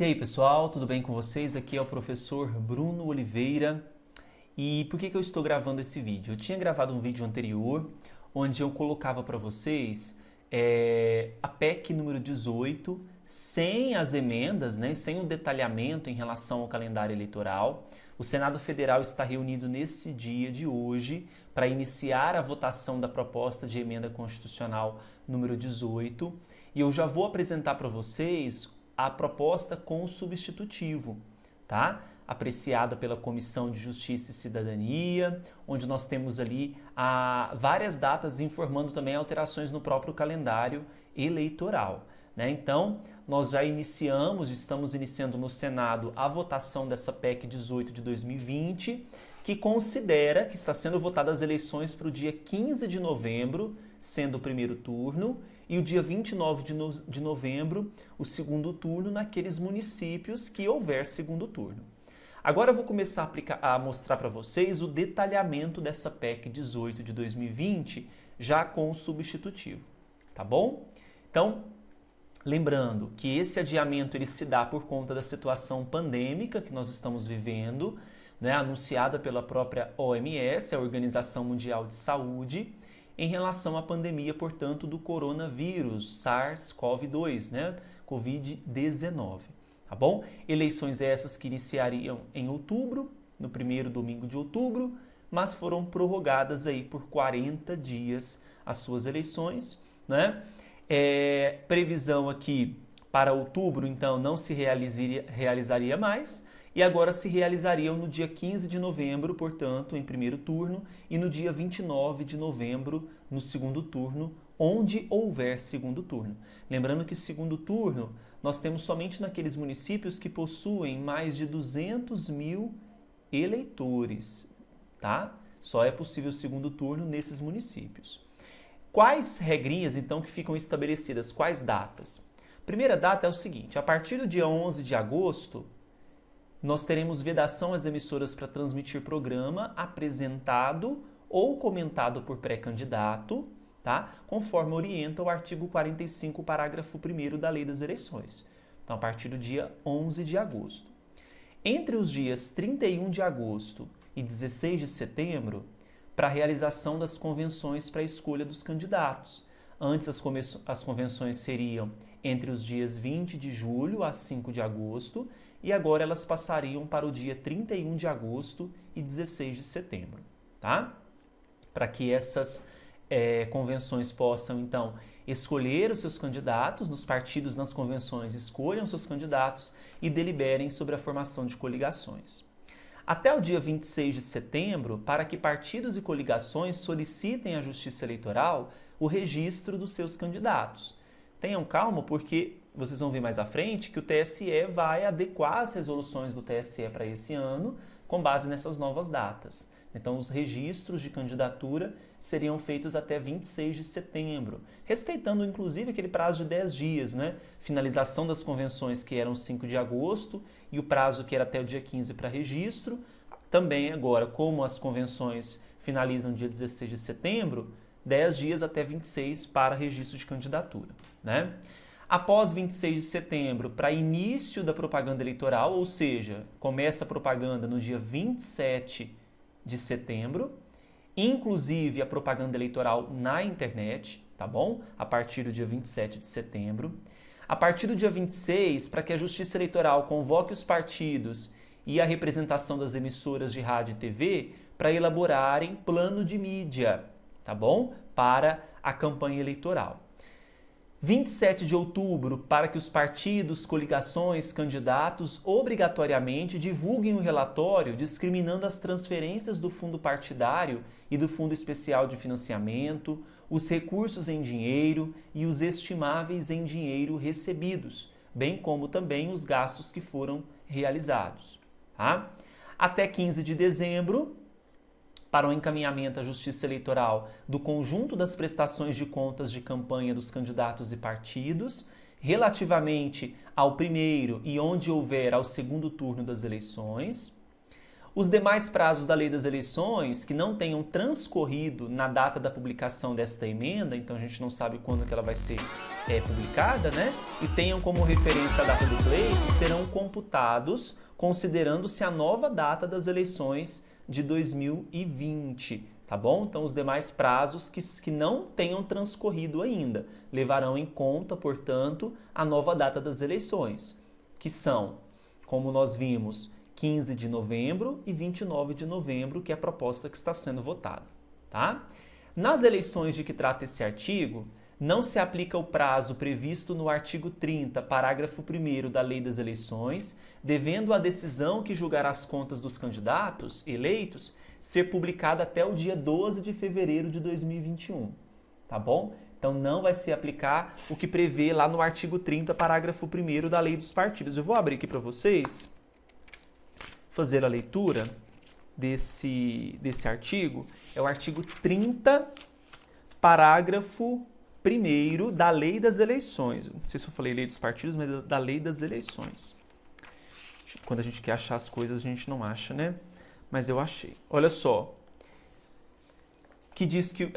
E aí, pessoal, tudo bem com vocês? Aqui é o professor Bruno Oliveira. E por que eu estou gravando esse vídeo? Eu tinha gravado um vídeo anterior onde eu colocava para vocês a PEC número 18 sem as emendas, né, sem o detalhamento em relação ao calendário eleitoral. O Senado Federal está reunido nesse dia de hoje para iniciar a votação da proposta de emenda constitucional número 18. E eu já vou apresentar para vocês a proposta com o substitutivo, tá? Apreciada pela Comissão de Justiça e Cidadania, onde nós temos ali várias datas informando também alterações no próprio calendário eleitoral, né? Então, nós já estamos iniciando no Senado a votação dessa PEC 18 de 2020, que considera que está sendo votadas as eleições para o dia 15 de novembro, sendo o primeiro turno, e o dia 29 de novembro, o segundo turno, naqueles municípios que houver segundo turno. Agora eu vou começar a mostrar para vocês o detalhamento dessa PEC 18 de 2020, já com o substitutivo, tá bom? Então, lembrando que esse adiamento ele se dá por conta da situação pandêmica que nós estamos vivendo, né, anunciada pela própria OMS, a Organização Mundial de Saúde, em relação à pandemia, portanto, do coronavírus, SARS-CoV-2, né? Covid-19, tá bom? Eleições essas que iniciariam em outubro, no primeiro domingo de outubro, mas foram prorrogadas aí por 40 dias as suas eleições, né? Previsão aqui para outubro, então, não se realizaria mais, e agora se realizariam no dia 15 de novembro, portanto, em primeiro turno, e no dia 29 de novembro, no segundo turno, onde houver segundo turno. Lembrando que segundo turno nós temos somente naqueles municípios que possuem mais de 200 mil eleitores, tá? Só é possível segundo turno nesses municípios. Quais regrinhas, então, que ficam estabelecidas? Quais datas? Primeira data é o seguinte: a partir do dia 11 de agosto, nós teremos vedação às emissoras para transmitir programa apresentado ou comentado por pré-candidato, tá? Conforme orienta o artigo 45, parágrafo 1º da Lei das Eleições. Então, a partir do dia 11 de agosto. Entre os dias 31 de agosto e 16 de setembro, para a realização das convenções para a escolha dos candidatos. Antes, as convenções seriam entre os dias 20 de julho a 5 de agosto, e agora elas passariam para o dia 31 de agosto e 16 de setembro, tá? Para que essas convenções possam, então, escolher os seus candidatos, nos partidos, nas convenções, escolham seus candidatos e deliberem sobre a formação de coligações. Até o dia 26 de setembro, para que partidos e coligações solicitem à Justiça Eleitoral o registro dos seus candidatos. Tenham calma, porque vocês vão ver mais à frente que o TSE vai adequar as resoluções do TSE para esse ano com base nessas novas datas. Então, os registros de candidatura seriam feitos até 26 de setembro, respeitando inclusive aquele prazo de 10 dias, né? Finalização das convenções que eram 5 de agosto e o prazo que era até o dia 15 para registro. Também agora, como as convenções finalizam dia 16 de setembro, 10 dias até 26 para registro de candidatura, né? Após 26 de setembro, para início da propaganda eleitoral, ou seja, começa a propaganda no dia 27 de setembro, inclusive a propaganda eleitoral na internet, tá bom? A partir do dia 27 de setembro. A partir do dia 26, para que a Justiça Eleitoral convoque os partidos e a representação das emissoras de rádio e TV para elaborarem plano de mídia, tá bom? Para a campanha eleitoral. 27 de outubro, para que os partidos, coligações, candidatos obrigatoriamente divulguem o relatório discriminando as transferências do fundo partidário e do fundo especial de financiamento, os recursos em dinheiro e os estimáveis em dinheiro recebidos, bem como também os gastos que foram realizados, tá? Até 15 de dezembro, para o encaminhamento à Justiça Eleitoral do conjunto das prestações de contas de campanha dos candidatos e partidos, relativamente ao primeiro e onde houver ao segundo turno das eleições. Os demais prazos da lei das eleições que não tenham transcorrido na data da publicação desta emenda, então a gente não sabe quando que ela vai ser publicada, né? E tenham como referência a data do pleito, serão computados considerando-se a nova data das eleições de 2020, tá bom? Então os demais prazos que não tenham transcorrido ainda levarão em conta, portanto, a nova data das eleições, que são, como nós vimos, 15 de novembro e 29 de novembro, que é a proposta que está sendo votada, tá? Nas eleições de que trata esse artigo, não se aplica o prazo previsto no artigo 30, parágrafo 1º da Lei das Eleições, devendo a decisão que julgará as contas dos candidatos eleitos ser publicada até o dia 12 de fevereiro de 2021, tá bom? Então não vai se aplicar o que prevê lá no artigo 30, parágrafo 1º da Lei dos Partidos. Eu vou abrir aqui para vocês fazer a leitura desse artigo. É o artigo 30, parágrafo 1º da Lei das Eleições. Não sei se eu falei Lei dos Partidos, mas da Lei das Eleições. Quando a gente quer achar as coisas, a gente não acha, né? Mas eu achei. Olha só. Que diz que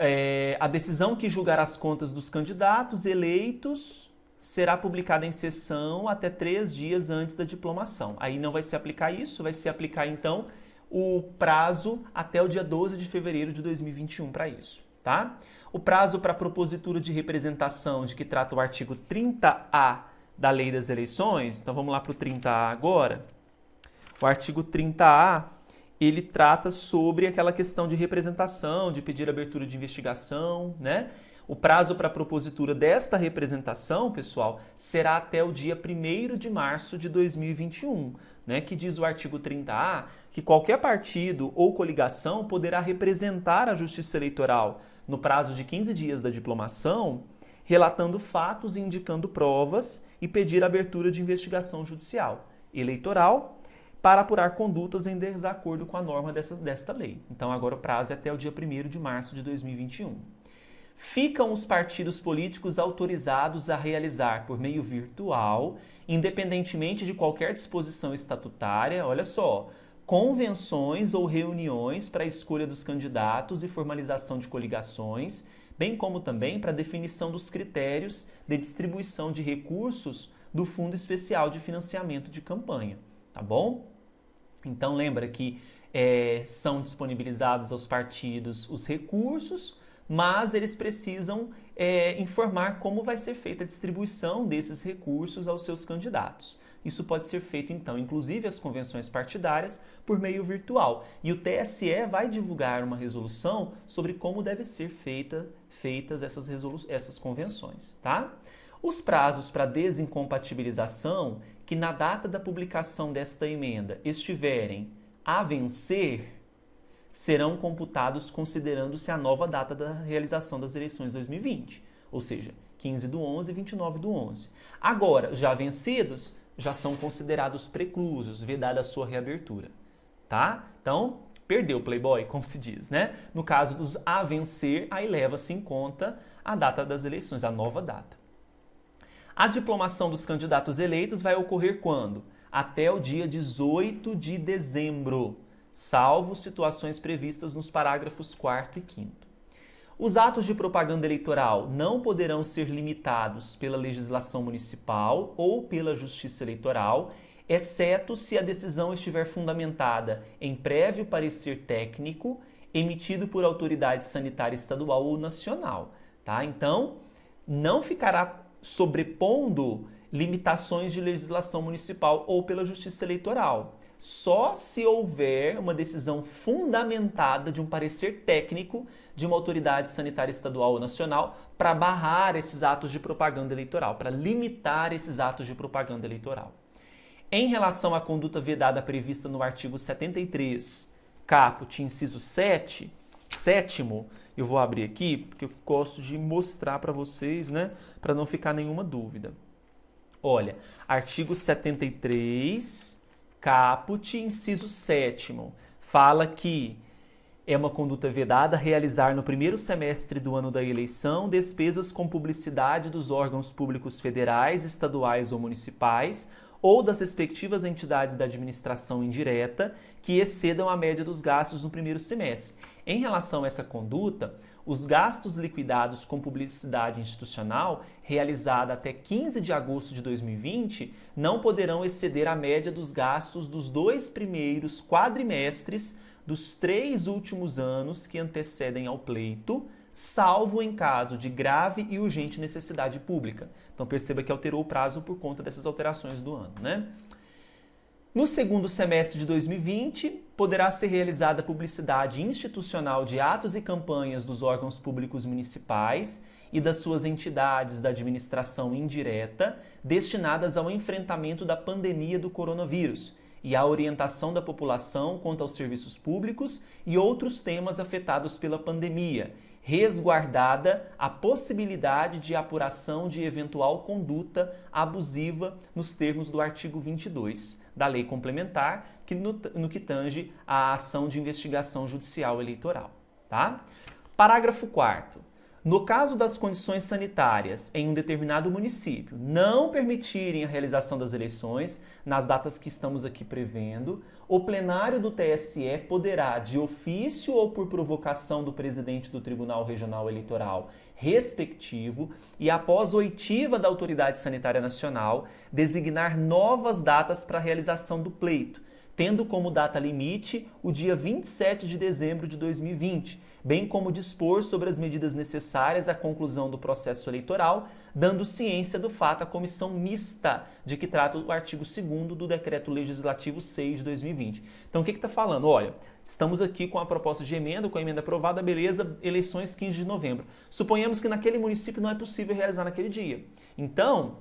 a decisão que julgar as contas dos candidatos eleitos será publicada em sessão até 3 dias antes da diplomação. Aí não vai se aplicar isso, vai se aplicar, então, o prazo até o dia 12 de fevereiro de 2021 para isso, tá? O prazo para propositura de representação de que trata o artigo 30A da Lei das Eleições, então vamos lá para o 30A agora. O artigo 30A, ele trata sobre aquela questão de representação, de pedir abertura de investigação, né? O prazo para propositura desta representação, pessoal, será até o dia 1º de março de 2021, né? Que diz o artigo 30A que qualquer partido ou coligação poderá representar a Justiça Eleitoral no prazo de 15 dias da diplomação, relatando fatos e indicando provas e pedir abertura de investigação judicial eleitoral para apurar condutas em desacordo com a norma desta lei. Então agora o prazo é até o dia 1º de março de 2021. Ficam os partidos políticos autorizados a realizar por meio virtual, independentemente de qualquer disposição estatutária, olha só, convenções ou reuniões para a escolha dos candidatos e formalização de coligações, bem como também para a definição dos critérios de distribuição de recursos do Fundo Especial de Financiamento de Campanha, tá bom? Então lembra que são disponibilizados aos partidos os recursos, mas eles precisam informar como vai ser feita a distribuição desses recursos aos seus candidatos. Isso pode ser feito, então, inclusive as convenções partidárias, por meio virtual. E o TSE vai divulgar uma resolução sobre como devem ser feitas essas convenções, tá? Os prazos para desincompatibilização, que na data da publicação desta emenda estiverem a vencer, serão computados considerando-se a nova data da realização das eleições 2020, ou seja, 15/11 e 29/11. Agora, já vencidos, já são considerados preclusos, vedada a sua reabertura, tá? Então, perdeu o Playboy, como se diz, né? No caso dos a vencer, aí leva-se em conta a data das eleições, a nova data. A diplomação dos candidatos eleitos vai ocorrer quando? Até o dia 18 de dezembro, salvo situações previstas nos parágrafos 4º e 5º. Os atos de propaganda eleitoral não poderão ser limitados pela legislação municipal ou pela Justiça Eleitoral, exceto se a decisão estiver fundamentada em prévio parecer técnico emitido por autoridade sanitária estadual ou nacional, tá? Então, não ficará sobrepondo limitações de legislação municipal ou pela Justiça Eleitoral. Só se houver uma decisão fundamentada de um parecer técnico de uma autoridade sanitária estadual ou nacional para barrar esses atos de propaganda eleitoral, para limitar esses atos de propaganda eleitoral. Em relação à conduta vedada prevista no artigo 73, caput, inciso 7º, eu vou abrir aqui, porque eu gosto de mostrar para vocês, né, para não ficar nenhuma dúvida. Olha, artigo 73, caput, inciso 7º, fala que é uma conduta vedada realizar no primeiro semestre do ano da eleição despesas com publicidade dos órgãos públicos federais, estaduais ou municipais, ou das respectivas entidades da administração indireta que excedam a média dos gastos no primeiro semestre. Em relação a essa conduta, os gastos liquidados com publicidade institucional realizada até 15 de agosto de 2020 não poderão exceder a média dos gastos dos 2 primeiros quadrimestres dos 3 últimos anos que antecedem ao pleito, salvo em caso de grave e urgente necessidade pública. Então perceba que alterou o prazo por conta dessas alterações do ano, né? No segundo semestre de 2020, poderá ser realizada publicidade institucional de atos e campanhas dos órgãos públicos municipais e das suas entidades da administração indireta destinadas ao enfrentamento da pandemia do coronavírus e à orientação da população quanto aos serviços públicos e outros temas afetados pela pandemia, resguardada a possibilidade de apuração de eventual conduta abusiva nos termos do artigo 22 da Lei Complementar, que no que tange à ação de investigação judicial eleitoral. Tá? Parágrafo 4º. No caso das condições sanitárias em um determinado município não permitirem a realização das eleições nas datas que estamos aqui prevendo, o plenário do TSE poderá, de ofício ou por provocação do presidente do Tribunal Regional Eleitoral respectivo e após oitiva da Autoridade Sanitária Nacional, designar novas datas para a realização do pleito, tendo como data limite o dia 27 de dezembro de 2020, bem como dispor sobre as medidas necessárias à conclusão do processo eleitoral, dando ciência do fato à comissão mista de que trata o artigo 2º do Decreto Legislativo 6 de 2020. Então, o que está falando? Olha, estamos aqui com a proposta de emenda, com a emenda aprovada, beleza, eleições 15 de novembro. Suponhamos que naquele município não é possível realizar naquele dia. Então,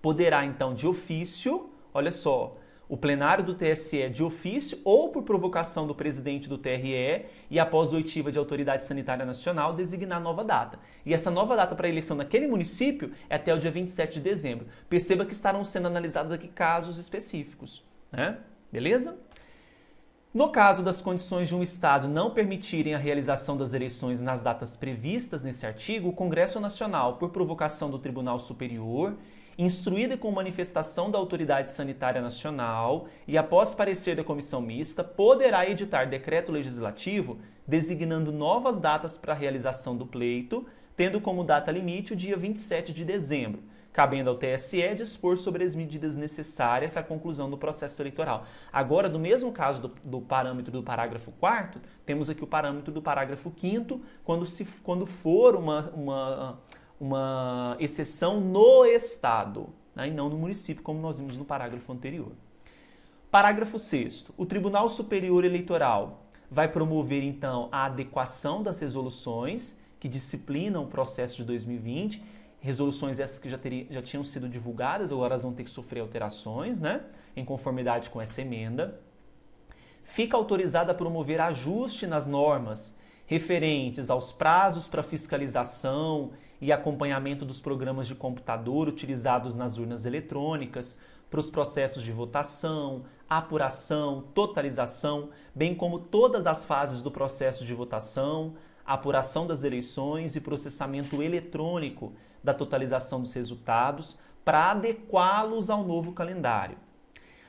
poderá, então, de ofício, olha só, o plenário do TSE de ofício ou por provocação do presidente do TRE e após oitiva de Autoridade Sanitária Nacional designar nova data. E essa nova data para a eleição naquele município é até o dia 27 de dezembro. Perceba que estarão sendo analisados aqui casos específicos, né? Beleza? No caso das condições de um Estado não permitirem a realização das eleições nas datas previstas nesse artigo, o Congresso Nacional, por provocação do Tribunal Superior, instruída com manifestação da Autoridade Sanitária Nacional e após parecer da comissão mista, poderá editar decreto legislativo designando novas datas para a realização do pleito, tendo como data limite o dia 27 de dezembro, cabendo ao TSE dispor sobre as medidas necessárias à conclusão do processo eleitoral. Agora, no mesmo caso do parâmetro do parágrafo 4º, temos aqui o parâmetro do parágrafo 5º, quando for uma exceção no Estado, né, e não no município, como nós vimos no parágrafo anterior. Parágrafo 6º. O Tribunal Superior Eleitoral vai promover, então, a adequação das resoluções que disciplinam o processo de 2020, resoluções essas que já tinham sido divulgadas, agora elas vão ter que sofrer alterações, né, em conformidade com essa emenda. Fica autorizada a promover ajuste nas normas referentes aos prazos para fiscalização e acompanhamento dos programas de computador utilizados nas urnas eletrônicas, para os processos de votação, apuração, totalização, bem como todas as fases do processo de votação, apuração das eleições e processamento eletrônico da totalização dos resultados, para adequá-los ao novo calendário.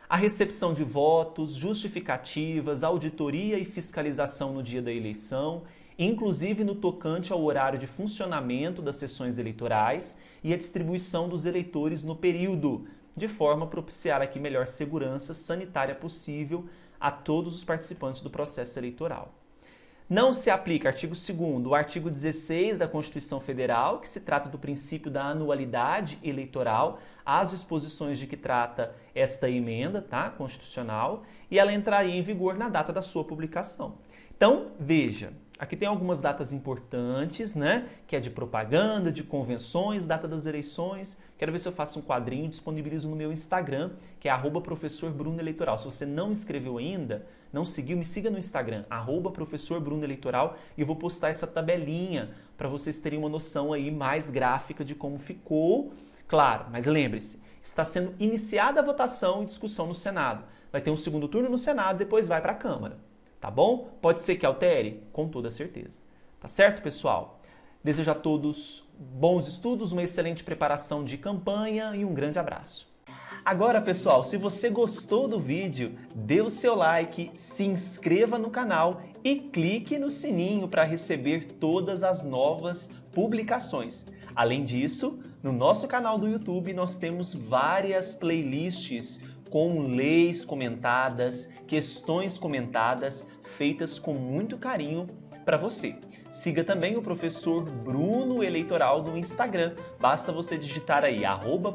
A recepção de votos, justificativas, auditoria e fiscalização no dia da eleição, inclusive no tocante ao horário de funcionamento das sessões eleitorais e a distribuição dos eleitores no período, de forma a propiciar aqui melhor segurança sanitária possível a todos os participantes do processo eleitoral. Não se aplica, artigo 2º, o artigo 16 da Constituição Federal, que se trata do princípio da anualidade eleitoral, às disposições de que trata esta emenda, tá, constitucional, e ela entraria em vigor na data da sua publicação. Então, veja, aqui tem algumas datas importantes, né, que é de propaganda, de convenções, data das eleições. Quero ver se eu faço um quadrinho e disponibilizo no meu Instagram, que é @professorbrunoeleitoral. Se você não inscreveu ainda, não seguiu, me siga no Instagram, @professorbrunoeleitoral, e eu vou postar essa tabelinha para vocês terem uma noção aí mais gráfica de como ficou. Claro, mas lembre-se, está sendo iniciada a votação e discussão no Senado. Vai ter um segundo turno no Senado, depois vai para a Câmara. Tá bom? Pode ser que altere? Com toda certeza. Tá certo, pessoal? Desejo a todos bons estudos, uma excelente preparação de campanha e um grande abraço. Agora, pessoal, se você gostou do vídeo, dê o seu like, se inscreva no canal e clique no sininho para receber todas as novas publicações. Além disso, no nosso canal do YouTube nós temos várias playlists com leis comentadas, questões comentadas, feitas com muito carinho para você. Siga também o professor Bruno Eleitoral no Instagram. Basta você digitar aí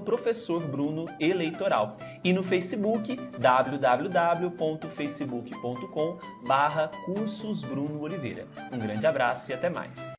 @professor Bruno Eleitoral. E no Facebook, www.facebook.com/cursos Bruno Oliveira. Um grande abraço e até mais.